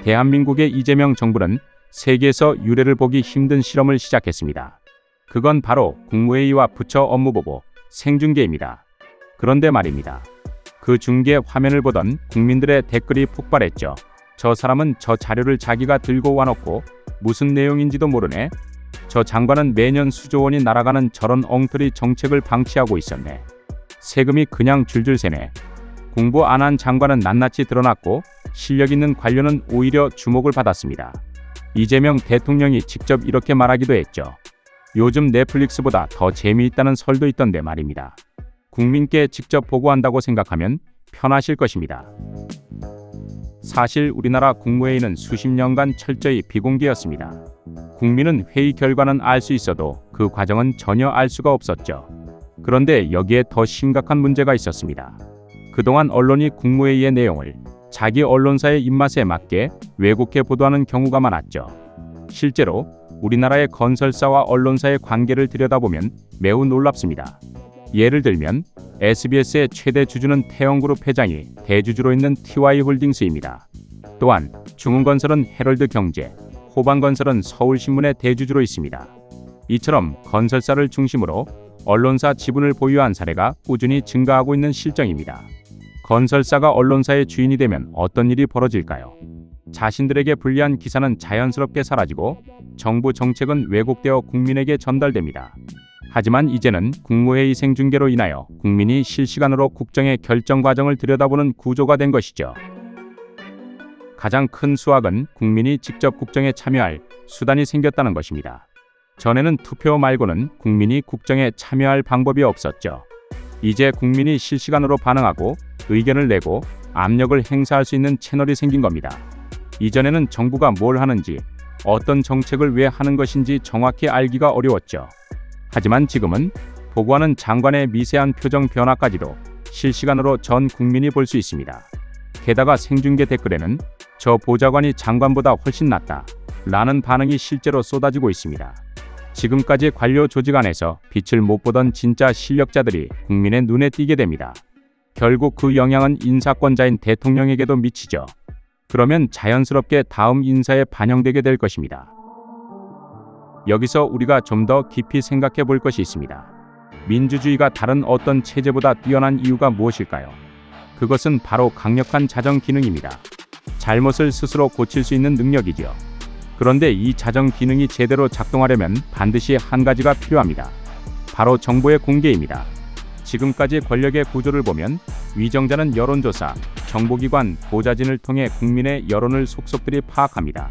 대한민국의 이재명 정부는 세계에서 유례를 보기 힘든 실험을 시작했습니다. 그건 바로 국무회의와 부처 업무보고 생중계입니다. 그런데 말입니다. 그 중계 화면을 보던 국민들의 댓글이 폭발했죠. 저 사람은 저 자료를 자기가 들고 와놓고 무슨 내용인지도 모르네. 저 장관은 매년 수조 원이 날아가는 저런 엉터리 정책을 방치하고 있었네. 세금이 그냥 줄줄 새네. 공부 안 한 장관은 낱낱이 드러났고 실력 있는 관료는 오히려 주목을 받았습니다. 이재명 대통령이 직접 이렇게 말하기도 했죠. 요즘 넷플릭스보다 더 재미있다는 설도 있던데 말입니다. 국민께 직접 보고한다고 생각하면 편하실 것입니다. 사실 우리나라 국무회의는 수십 년간 철저히 비공개였습니다. 국민은 회의 결과는 알 수 있어도 그 과정은 전혀 알 수가 없었죠. 그런데 여기에 더 심각한 문제가 있었습니다. 그동안 언론이 국무회의의 내용을 자기 언론사의 입맛에 맞게 왜곡해 보도하는 경우가 많았죠. 실제로 우리나라의 건설사와 언론사의 관계를 들여다보면 매우 놀랍습니다. 예를 들면 SBS의 최대 주주는 태영그룹 회장이 대주주로 있는 TY홀딩스입니다. 또한 중흥건설은 헤럴드경제, 호반건설은 서울신문의 대주주로 있습니다. 이처럼 건설사를 중심으로 언론사 지분을 보유한 사례가 꾸준히 증가하고 있는 실정입니다. 건설사가 언론사의 주인이 되면 어떤 일이 벌어질까요? 자신들에게 불리한 기사는 자연스럽게 사라지고 정부 정책은 왜곡되어 국민에게 전달됩니다. 하지만 이제는 국무회의 생중계로 인하여 국민이 실시간으로 국정의 결정 과정을 들여다보는 구조가 된 것이죠. 가장 큰 수확은 국민이 직접 국정에 참여할 수단이 생겼다는 것입니다. 전에는 투표 말고는 국민이 국정에 참여할 방법이 없었죠. 이제 국민이 실시간으로 반응하고 의견을 내고 압력을 행사할 수 있는 채널이 생긴 겁니다. 이전에는 정부가 뭘 하는지, 어떤 정책을 왜 하는 것인지 정확히 알기가 어려웠죠. 하지만 지금은 보고하는 장관의 미세한 표정 변화까지도 실시간으로 전 국민이 볼 수 있습니다. 게다가 생중계 댓글에는 저 보좌관이 장관보다 훨씬 낫다 라는 반응이 실제로 쏟아지고 있습니다. 지금까지 관료 조직 안에서 빛을 못 보던 진짜 실력자들이 국민의 눈에 띄게 됩니다. 결국 그 영향은 인사권자인 대통령에게도 미치죠. 그러면 자연스럽게 다음 인사에 반영되게 될 것입니다. 여기서 우리가 좀 더 깊이 생각해 볼 것이 있습니다. 민주주의가 다른 어떤 체제보다 뛰어난 이유가 무엇일까요? 그것은 바로 강력한 자정 기능입니다. 잘못을 스스로 고칠 수 있는 능력이지요. 그런데 이 자정 기능이 제대로 작동하려면 반드시 한 가지가 필요합니다. 바로 정보의 공개입니다. 지금까지 권력의 구조를 보면 위정자는 여론조사, 정보기관, 보좌진을 통해 국민의 여론을 속속들이 파악합니다.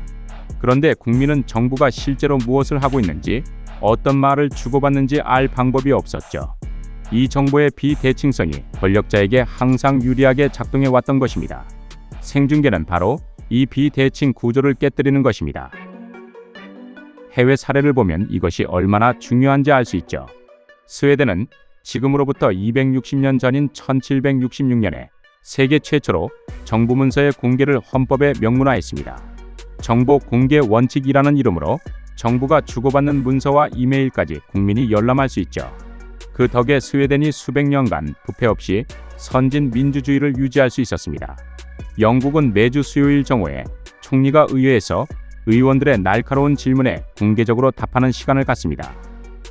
그런데 국민은 정부가 실제로 무엇을 하고 있는지, 어떤 말을 주고받는지 알 방법이 없었죠. 이 정보의 비대칭성이 권력자에게 항상 유리하게 작동해 왔던 것입니다. 생중계는 바로 이 비대칭 구조를 깨뜨리는 것입니다. 해외 사례를 보면 이것이 얼마나 중요한지 알 수 있죠. 스웨덴은 지금으로부터 260년 전인 1766년에 세계 최초로 정부 문서의 공개를 헌법에 명문화했습니다. 정보 공개 원칙이라는 이름으로 정부가 주고받는 문서와 이메일까지 국민이 열람할 수 있죠. 그 덕에 스웨덴이 수백 년간 부패 없이 선진 민주주의를 유지할 수 있었습니다. 영국은 매주 수요일 정오에 총리가 의회에서 의원들의 날카로운 질문에 공개적으로 답하는 시간을 갖습니다.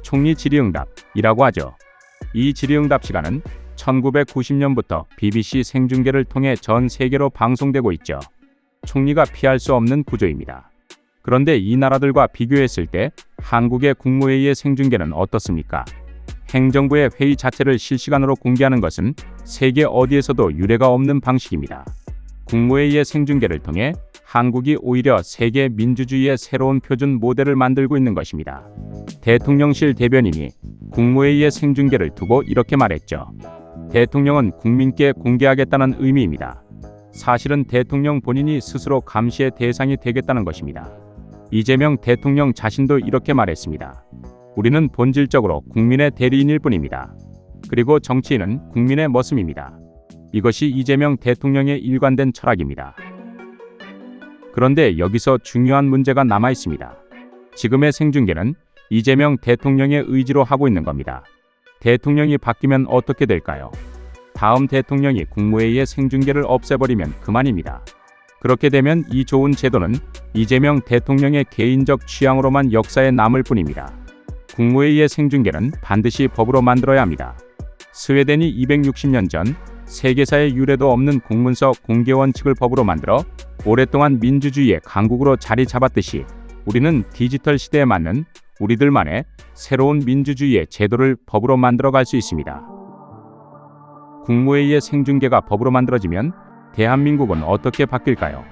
총리 질의응답이라고 하죠. 이 질의응답 시간은 1990년부터 BBC 생중계를 통해 전 세계로 방송되고 있죠. 총리가 피할 수 없는 구조입니다. 그런데 이 나라들과 비교했을 때 한국의 국무회의의 생중계는 어떻습니까? 행정부의 회의 자체를 실시간으로 공개하는 것은 세계 어디에서도 유례가 없는 방식입니다. 국무회의의 생중계를 통해 한국이 오히려 세계 민주주의의 새로운 표준 모델을 만들고 있는 것입니다. 대통령실 대변인이 국무회의의 생중계를 두고 이렇게 말했죠. 대통령은 국민께 공개하겠다는 의미입니다. 사실은 대통령 본인이 스스로 감시의 대상이 되겠다는 것입니다. 이재명 대통령 자신도 이렇게 말했습니다. 우리는 본질적으로 국민의 대리인일 뿐입니다. 그리고 정치인은 국민의 머슴입니다. 이것이 이재명 대통령의 일관된 철학입니다. 그런데 여기서 중요한 문제가 남아 있습니다. 지금의 생중계는 이재명 대통령의 의지로 하고 있는 겁니다. 대통령이 바뀌면 어떻게 될까요? 다음 대통령이 국무회의의 생중계를 없애버리면 그만입니다. 그렇게 되면 이 좋은 제도는 이재명 대통령의 개인적 취향으로만 역사에 남을 뿐입니다. 국무회의의 생중계는 반드시 법으로 만들어야 합니다. 스웨덴이 260년 전 세계사에 유례도 없는 공문서 공개 원칙을 법으로 만들어 오랫동안 민주주의의 강국으로 자리 잡았듯이 우리는 디지털 시대에 맞는 우리들만의 새로운 민주주의의 제도를 법으로 만들어 갈 수 있습니다. 국무회의의 생중계가 법으로 만들어지면 대한민국은 어떻게 바뀔까요?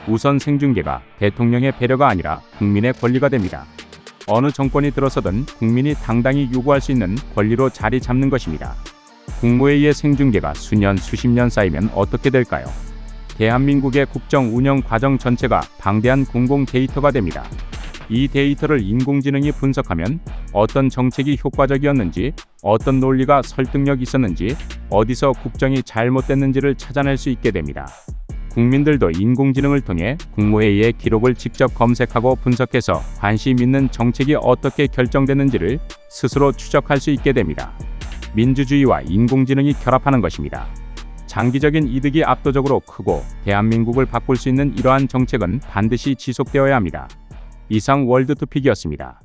우선 생중계가 대통령의 배려가 아니라 국민의 권리가 됩니다. 어느 정권이 들어서든 국민이 당당히 요구할 수 있는 권리로 자리 잡는 것입니다. 국무회의의 생중계가 수년, 수십 년 쌓이면 어떻게 될까요? 대한민국의 국정 운영 과정 전체가 방대한 공공 데이터가 됩니다. 이 데이터를 인공지능이 분석하면 어떤 정책이 효과적이었는지, 어떤 논리가 설득력 있었는지, 어디서 국정이 잘못됐는지를 찾아낼 수 있게 됩니다. 국민들도 인공지능을 통해 국무회의의 기록을 직접 검색하고 분석해서 관심 있는 정책이 어떻게 결정됐는지를 스스로 추적할 수 있게 됩니다. 민주주의와 인공지능이 결합하는 것입니다. 장기적인 이득이 압도적으로 크고 대한민국을 바꿀 수 있는 이러한 정책은 반드시 지속되어야 합니다. 이상 월드투픽이었습니다.